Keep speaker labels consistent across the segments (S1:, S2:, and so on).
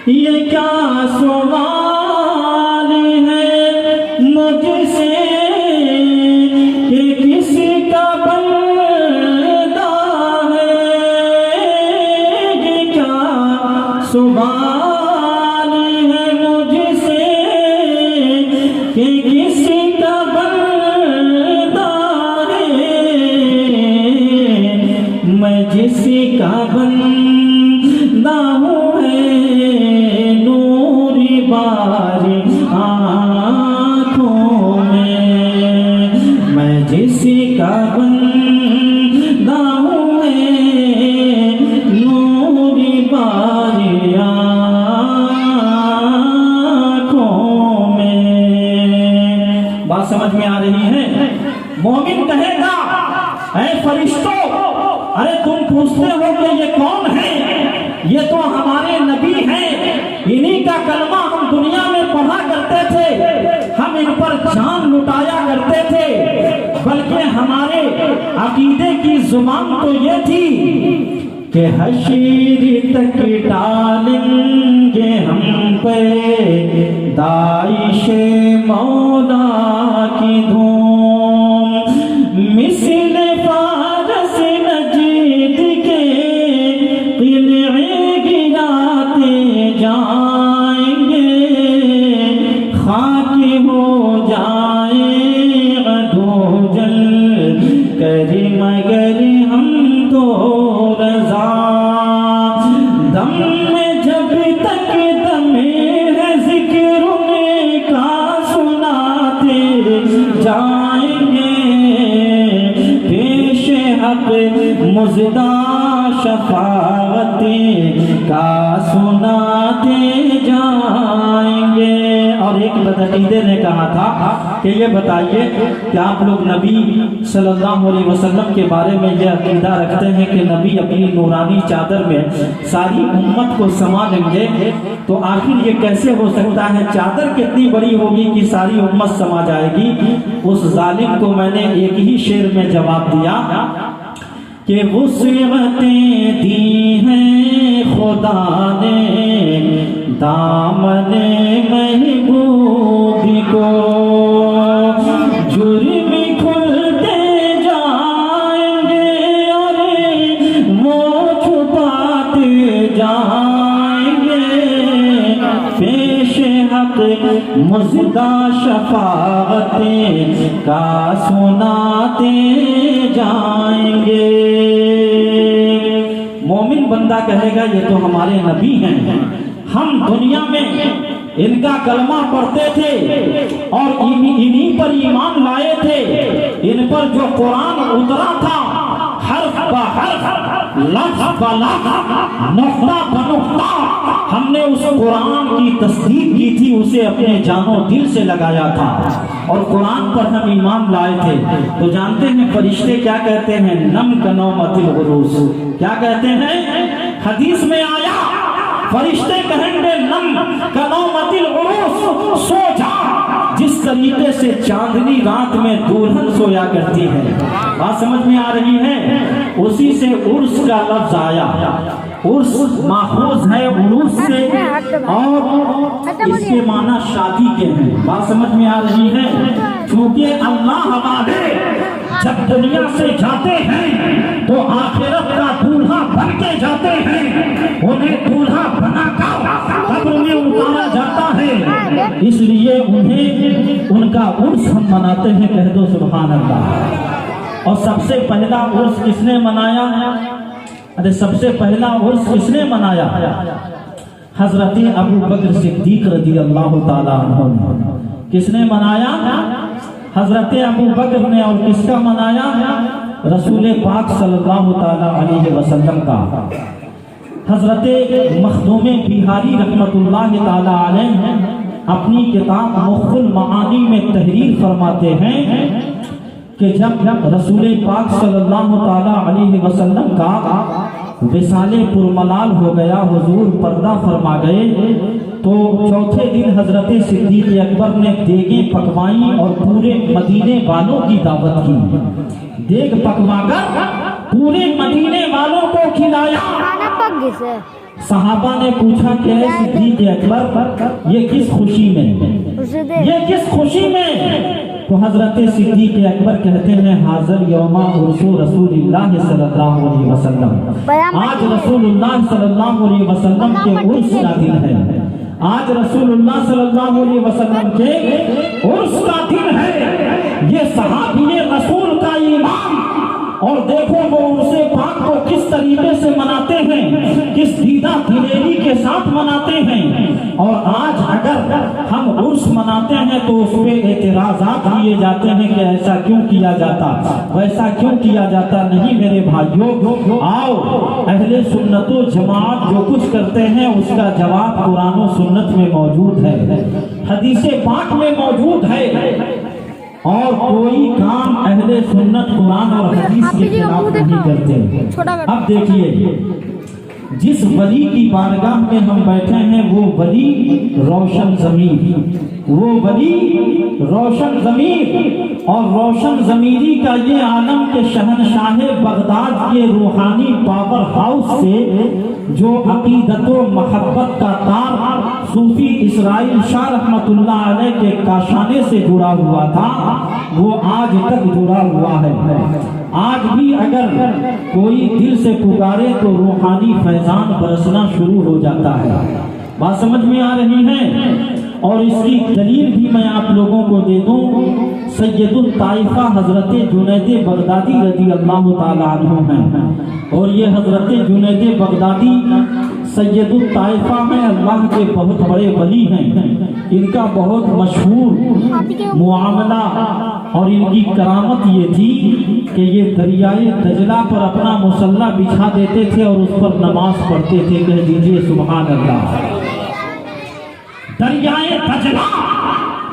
S1: ये क्या सवाल है मुझसे कि किसका बंदा है। ये क्या सवाल है मुझसे कि किसका बंदा है। मैं जिसका बंदा हूँ बारी आँखों में, मैं जिसका बंदा हूँ नूरी बारी आँखों में। बात समझ में आ रही है? मोमिन कहेगा, ऐ फरिश्तों, अरे तुम पूछते हो कि ये कौन है? ये तो हमारे नबी हैं, इन्हीं का कलमा हम दुनिया में पढ़ा करते थे, हम इन पर जान लुटाया करते थे। बल्कि हमारे अकीदे की जुबान तो ये थी कि हशीर तक डालेंगे हम पे दाइशे मौला की धूम। मिसल फारस नजीद के किले गिराते जाएंगे, खाकी हो जाए अधोजल करे मगर हम तो रजा। दम में जब तक दमे है जिक्र उनका सुनाते जाएंगे, पेश हक मुजदा शफाअते का सुनाते जाएंगे। और एक बदअकीदे ने कहा था कि ये बताइए कि आप लोग नबी सल्लल्लाहु अलैहि वसल्लम के बारे में यह अकीदा रखते हैं कि नबी अपनी नूरानी चादर में सारी उम्मत को समा लेंगे, तो आखिर ये कैसे हो सकता है? चादर कितनी बड़ी होगी कि सारी उम्मत समा जाएगी? उस जालिम को मैंने एक ही शेर में जवाब दिया कि वुसअतें दी हैं खुदा ने दामने महबूब को, जुर्म खुलते जाएंगे और वो छुपाते जाएंगे, पेश हक मुजदा शफाअते का सुनाते जाएंगे। मोमिन बंदा कहेगा, ये तो हमारे नबी हैं, हम दुनिया में इनका कलमा पढ़ते थे और इन्हीं पर ईमान लाए थे। इन पर जो कुरान उतरा था हर्फ ब हर्फ, लफ्ज़ ब लफ्ज़, नुक्ता ब नुक्ता, हमने उस कुरान की तस्दीक की थी, उसे अपने जानो दिल से लगाया था और कुरान पर हम ईमान लाए थे। तो जानते हैं फरिश्ते क्या कहते हैं? नम कनौमतिल उरूस। क्या कहते हैं? हदीस में आया, फरिश्ते कहेंगे नम कनौमतिल उरूस, सो जा जिस तरीके से चांदनी रात में दुल्हन सोया करती है। बात समझ में आ रही है? उसी से उर्स का लफ्ज आया। उर्स माखूज है उरूस से और इसके माना शादी के हैं। बात समझ में आ रही है? क्योंकि अल्लाह हमारे जब दुनिया से जाते हैं तो आखिरत का दूल्हा बन के जाते हैं, उन्हें दूल्हा बनाकर कब्र में उतारा जाता है, इसलिए उन्हें उनका उर्स हम मनाते हैं। कह दो सुभान अल्लाह। और सबसे पहला उर्स किसने मनाया? अरे सबसे पहला उर्स किसने मनाया? हजरत अबू बकर सिद्दीक रज़ी अल्लाह ताला अन्हु। किसने मनाया? हजरत अबू बकर ने। और किसका मनाया? रसूल पाक सल्लल्लाहु ताला अलैहि वसल्लम का। हजरत मखदूम बिहारी रहमतुल्लाह ताला अलैह अपनी किताब मुख्तुल मआनी में तहरीर फरमाते हैं कि जब रसूल पाक सल्लल्लाहु ताला अलैहि वसल्लम का विसाले पुरमलाल हो गया, हुजूर पर्दा फरमा गए, तो चौथे दिन हजरत सिद्दीक अकबर ने देगें पकवाई और पूरे मदीने वालों की दावत की। देग पकवाकर पूरे मदीने वालों को खिलाया। सहाबा ने पूछा कि ऐ सिद्दीक़ अकबर, ये किस खुशी में, ये किस खुशी में? तो हजरत सिद्दीक़ अकबर कहते हैं, हाज़िर यौमा उर्सु रसूलिल्लाह सल्लल्लाहु अलैहि वसल्लम, आज रसूलुल्लाह सल्लल्लाहु अलैहि वसल्लम के उर्स का दिन है, आज रसूलुल्लाह सल्लल्लाहु अलैहि वसल्लम के उर्स का दिन है। ये सहाबी रसूल का ईमान, और देखो वो उर्से पाक को किस तरीके से मनाते हैं, किस दीदा दिलेरी के साथ मनाते हैं। और आज अगर हम उर्स मनाते हैं तो उस पे एतराज़ात किए जाते हैं कि ऐसा क्यों किया जाता, वैसा क्यों किया जाता। नहीं मेरे भाइयों, आओ अहले सुन्नतो जमात जो कुछ करते हैं उसका जवाब कुरान और सुन्नत में मौजूद है, हदीस पाक में मौजूद है। और कोई काम अहले सुन्नत कुरान और हदीस के खिलाफ नहीं करते। अब देखिए, जिस वली की बारगाह में हम बैठे हैं वो वली रोशन ज़मीर, वो वली रोशन ज़मीर, और रोशन ज़मीरी का ये आलम के शहनशाह बगदाद के रूहानी पावर हाउस से जो अकीदत व महब्बत का तार सूफी इसराइल शाह रहमतुल्लाह अलैह के काशाने से जुड़ा हुआ था, वो आज तक जुड़ा हुआ है। आज भी अगर कोई दिल से पुकारे तो रूहानी फैजान बरसना शुरू हो जाता है। बात समझ में आ रही है? और इसकी दलील भी मैं आप लोगों को दे दूं। सैयदुल ताइफा हजरत जुनैद बगदादी रज़ी अल्लाह ताला अन्हु हैं, और ये हजरत जुनैद बगदादी सैयदुल ताइफा में अल्लाह के बहुत बड़े वली हैं। इनका बहुत मशहूर मुआमला और इनकी करामत ये थी कि ये दरियाए दजला पर अपना मुसल्ला बिछा देते थे और उस पर नमाज पढ़ते थे। कह दीजिए सुभान अल्लाह। दरियाए दजला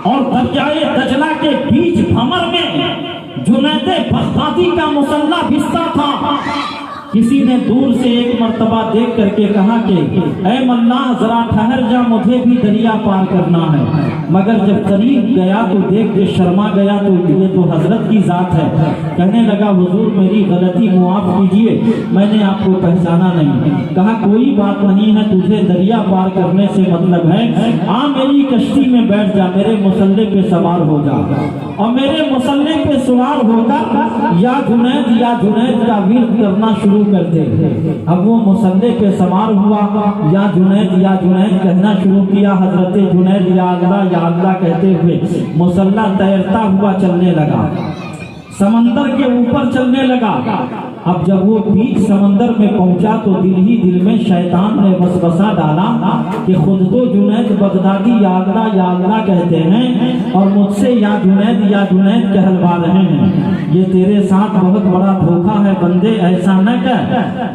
S1: और दरियाए दजला के बीच भंवर में जुनैद बगदादी का मुसल्ला बिछता था। किसी ने दूर से एक मर्तबा देख करके कहा कि ऐ मल्ला जरा ठहर जा, मुझे भी दरिया पार करना है। मगर जब करीब गया तो देख के शर्मा गया, तो ये तो हजरत की जात है। कहने लगा हुजूर मेरी गलती मुआफ कीजिए, मैंने आपको पहचाना नहीं। कहा कोई बात नहीं है, तुझे दरिया पार करने से मतलब है, आ मेरी कश्ती में बैठ जा, मेरे मुसल्ले पे सवार हो जा, और मेरे मुसल्ले पे सवार होकर या जुनैद का विर्द करना शुरू कर दे। अब वो मुसल्ले पे सवार हुआ, या जुनैद कहना शुरू किया। हजरत जुनैद या अल्लाह कहते हुए मुसल्ला तैरता हुआ चलने लगा, समंदर के ऊपर चलने लगा। अब जब वो बीच समंदर में पहुंचा तो दिल ही दिल में शैतान ने वसवसा डाला कि खुद तो जुनैद बगदादी या अल्लाह कहते हैं और मुझसे या जुनैद कहलवा रहे हैं। ये तेरे साथ बहुत बड़ा धोखा है बंदे, ऐसा न कर।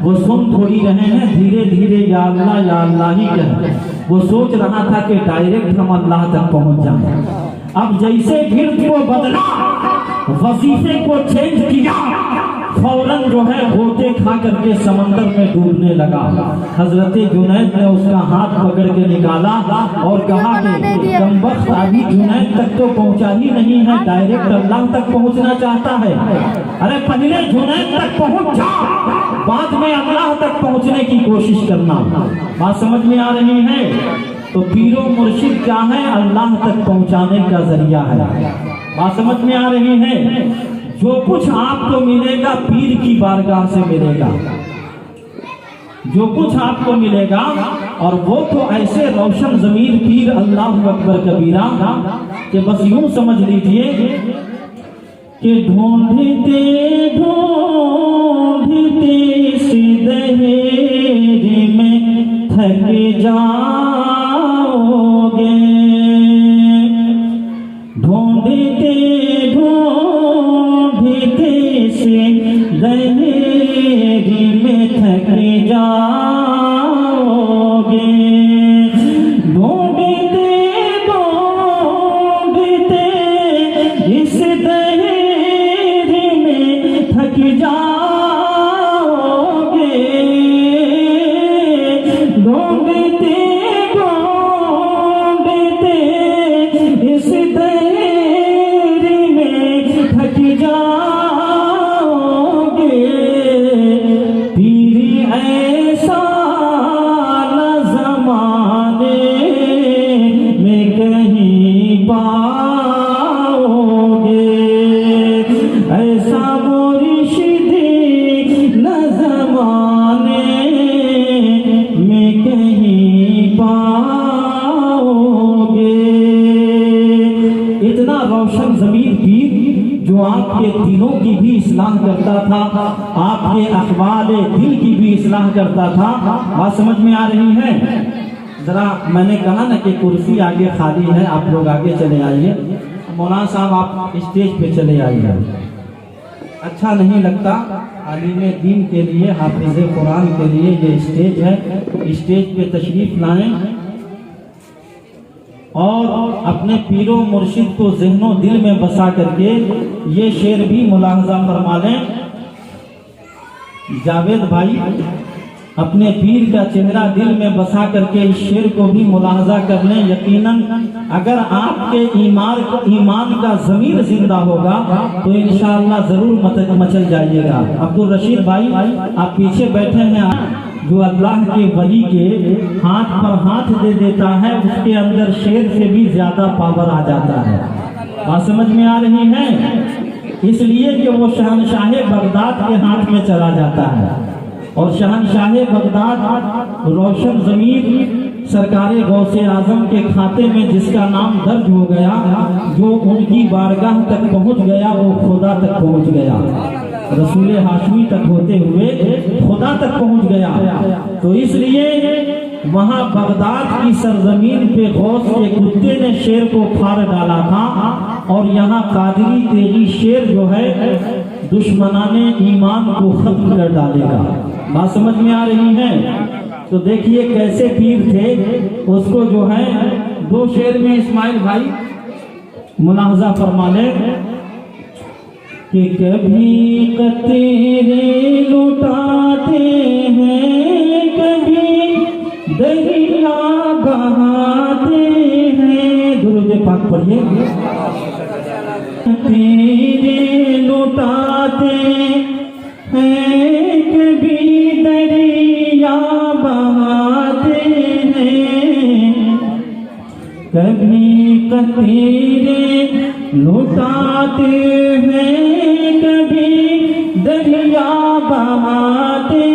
S1: वो सुन थोड़ी रहे हैं, धीरे धीरे या अल्लाह ही कह। वो सोच रहा था कि डायरेक्ट हम अल्लाह तक पहुंच जाए। अब जैसे गिर्द को बदला, वजीफे को चेंज किया, फौरन जो है होते खा करके समंदर में डूबने लगा। हजरत जुनैद ने उसका हाथ पकड़ के निकाला और कहा कि कमबख्त अभी जुनैद तक तो पहुंचा ही नहीं है, डायरेक्ट अल्लाह तक पहुंचना चाहता है। अरे पहले जुनैद तक पहुंच जा, बाद में अल्लाह तक पहुंचने की कोशिश करना। बात समझ में आ रही है? तो पीरो मुर्शिद क्या है? अल्लाह तक पहुंचाने का जरिया है। बात समझ में आ रही है? जो कुछ आपको मिलेगा पीर की बारगाह से मिलेगा, जो कुछ आपको मिलेगा, और वो तो ऐसे रोशन ज़मीर पीर अल्लाह अकबर कबीरा कि बस यूं समझ लीजिए कि ढूंढते से दहेर में थक जाओगे, ढूंढते से दहेर में थक जाओगे, ढूंढते इस दहेर में थक जाओगे, ढूंढते पाओगे। इतना रोशन ज़मीर पीर जो आपके दिलों की भी इस्लाह करता था, आपके अखबाल दिल की भी इस्लाह करता था। बात समझ में आ रही है? जरा मैंने कहा ना कि कुर्सी आगे खाली है, आप लोग आगे चले आइए। मौलाना साहब आप स्टेज पे चले आइए। अच्छा नहीं लगता आलिम दीन के लिए, हाफिज़ कुरान के लिए ये स्टेज है, स्टेज पे तशरीफ लाएं और अपने पीरो मुर्शिद को ज़हनो दिल में बसा करके ये शेर भी मुलाहजा फरमा लें। जावेद भाई अपने पीर का चेहरा दिल में बसा करके इस शेर को भी मुलाहजा कर लें। यकीनन अगर आपके ईमान का ज़मीर जिंदा होगा तो इंशाअल्लाह जरूर मचल जाइएगा। अब्दुल रशीद भाई आप पीछे बैठे हैं, जो अल्लाह के वली के हाथ पर हाथ दे देता है उसके अंदर शेर से भी ज्यादा पावर आ जाता है। बात समझ में आ रही है? इसलिए कि वो शहनशाह बगदाद के हाथ में चला जाता है और शहनशाह बगदाद रोशन ज़मीर सरकारे गौसे आजम के खाते में जिसका नाम दर्ज हो गया, जो उनकी बारगाह तक पहुंच गया वो खुदा तक पहुंच गया, रसूल हाशमी तक होते हुए खुदा तक पहुंच गया। तो इसलिए वहां बगदाद की सरजमीन पे गौस के कुत्ते ने शेर को फाड़ डाला था और यहाँ कादरी तेगी शेर जो है दुश्मनाने ईमान को खत्म कर डालेगा। बात समझ में आ रही है? तो देखिए कैसे पीर थे, उसको जो है दो शेर में इस्माइल भाई मुलाहजा फरमा ले कि कभी कतरे लुटाते हैं, कभी दरिया बहाते हैं। दुरूद पाक पढ़िए। तेरे लुटाते हैं, कभी दरिया बहाते हैं, कभी कतरे लुटाते हैं, कभी दरिया बहाते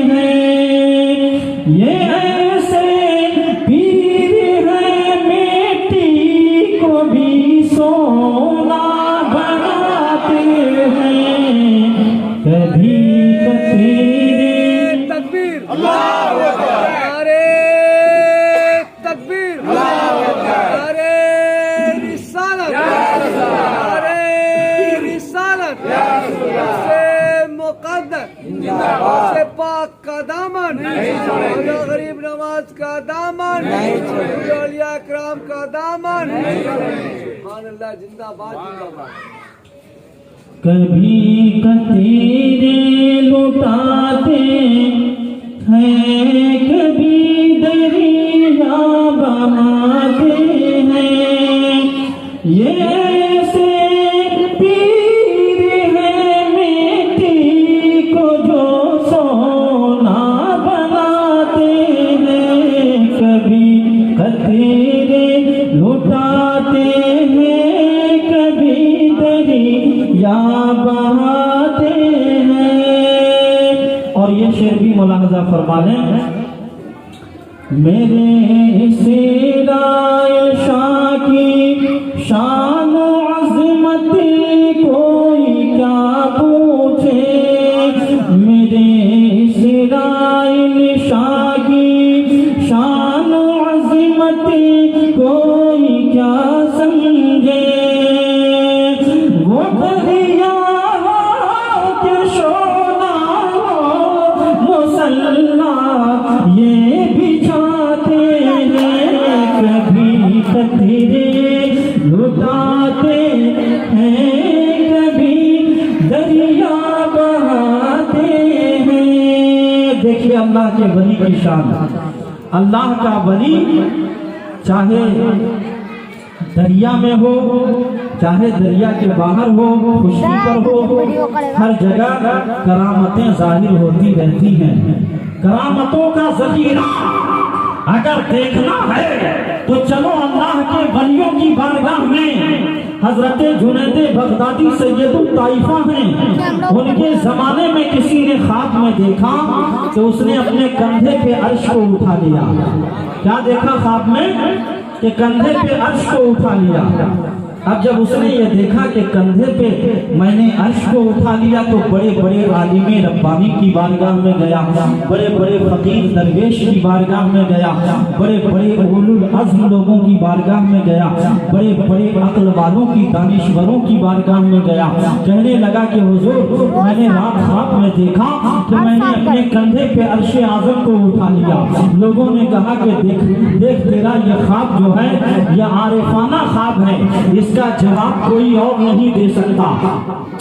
S1: हैं। ये ऐसे पीर है मिट्टी को भी सोना बनाते हैं, कभी कतरे
S2: तकबीर अल्लाहू अकबर, अरे तकबीर अल्लाहू अकबर, अरे रिसालत अरे रिसालत से मुक़द्दस से पाक का दामन, गरीब नवाज का दामन, औलिया इकराम का दामन। सुभान अल्लाह, जिंदाबाद जिंदाबाद।
S1: कभी कतरे लुटाते हैं, कभी दरिया बहाते हैं। ये ऐसे पीर है मिट्टी को जो सोना बनाते हैं, कभी कतरे लुटाते हैं, कभी दरिया बहाते हैं। और ये शेर भी मुलाहजा फरमा लें। मेरे सिराए शाह की शान अज़मत कोई क्या पूछे, मेरे सिराए शाह की शान अज़मत कोई क्या समझे। वो दरिया के शोना मुसल्ला ये बिछाते हैं, कभी कतरे लुटाते हैं, कभी दरिया बहाते हैं। देखिए अल्लाह के वली की शान। अल्लाह का वली चाहे दरिया में हो, चाहे दरिया के बाहर हो, खुशकी पर हो, हर जगह करामतें जाहिर होती रहती हैं। करामतों का ज़ख़ीरा अगर देखना है तो चलो अल्लाह के वलियों की बारगाह में। हजरत जुनैद बगदादी सैयदुल ताइफा हैं। उनके जमाने में किसी ने ख्वाब में देखा तो उसने अपने कंधे पे अर्श को उठा लिया। क्या देखा ख्वाब में कि कंधे पे अर्श को उठा लिया। अब जब उसने ये देखा कि कंधे पे मैंने अर्श को उठा लिया तो बड़े बड़े आलिम रब्बानी की बारगाह में गया, बड़े बड़े फकीर दरवेश की बारगाह में गया, बड़े बड़े उलुल अज़्म लोगों की बारगाह में गया, बड़े बड़े अक्ल वालों की दानिश्वरों की बारगाह में गया। कहने लगा कि हुजूर मैंने रात ख्वाब में देखा कि मैंने अपने कंधे पे अर्श आज़म को उठा लिया। लोगों ने कहा कि देख तेरा ये ख्वाब जो है यह आरिफाना ख्वाब है, इसका जवाब कोई और नहीं दे सकता।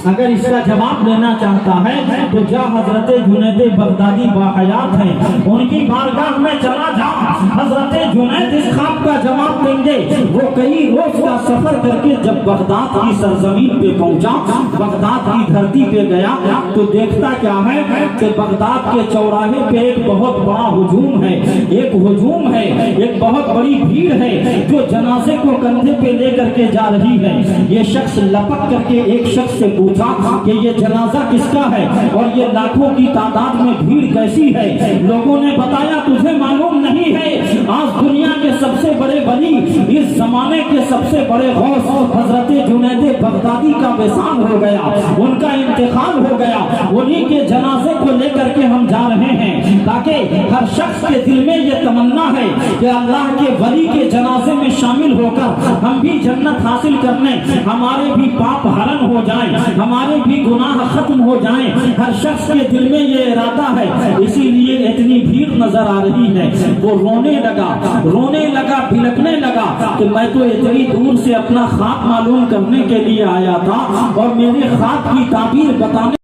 S1: अगर इसका जवाब लेना चाहता है तो जा हजरत जुनैद बगदादी बाहयात हैं उनकी बारगाह में चला जा। हजरत जुनैद इस ख्वाब का जवाब देंगे। वो कई रोज का सफर करके जब बगदाद की सरजमीन पे पहुंचा, बगदाद की धरती पे गया तो देखता क्या है कि बगदाद के चौराहे पे एक बहुत बड़ा हुजूम है, एक बहुत बड़ी भीड़ है जो जनाजे को कंधे पे लेकर के जा रही है। ये शख्स लपक करके एक शख्स से पूछा कि ये जनाजा किसका है और ये लाखों की तादाद में भीड़ कैसी है। लोगों ने बताया तुझे मालूम नहीं है, आज दुनिया के सबसे बड़े वली, इस जमाने के सबसे बड़े गौस हजरत जुनैद बगदादी का विसाल हो गया, उनका इंतकाल हो गया। उन्हीं के जनाजे को लेकर के हम जा रहे हैं ताकि हर शख्स के दिल में ये तमन्ना है कि अल्लाह के वली के जनाजे में शामिल होकर हम भी जन्नत हासिल करने, हमारे भी पाप हरण हो जाएं, हमारे भी गुनाह खत्म हो जाएं। हर शख्स के दिल में ये इरादा है, इसीलिए इतनी भीड़ नजर आ रही है। वो रोने लगा, बिलखने लगा कि मैं तो इतनी दूर से अपना ख्वाब मालूम करने के लिए आया था और मेरे ख्वाब की ताबीर बताने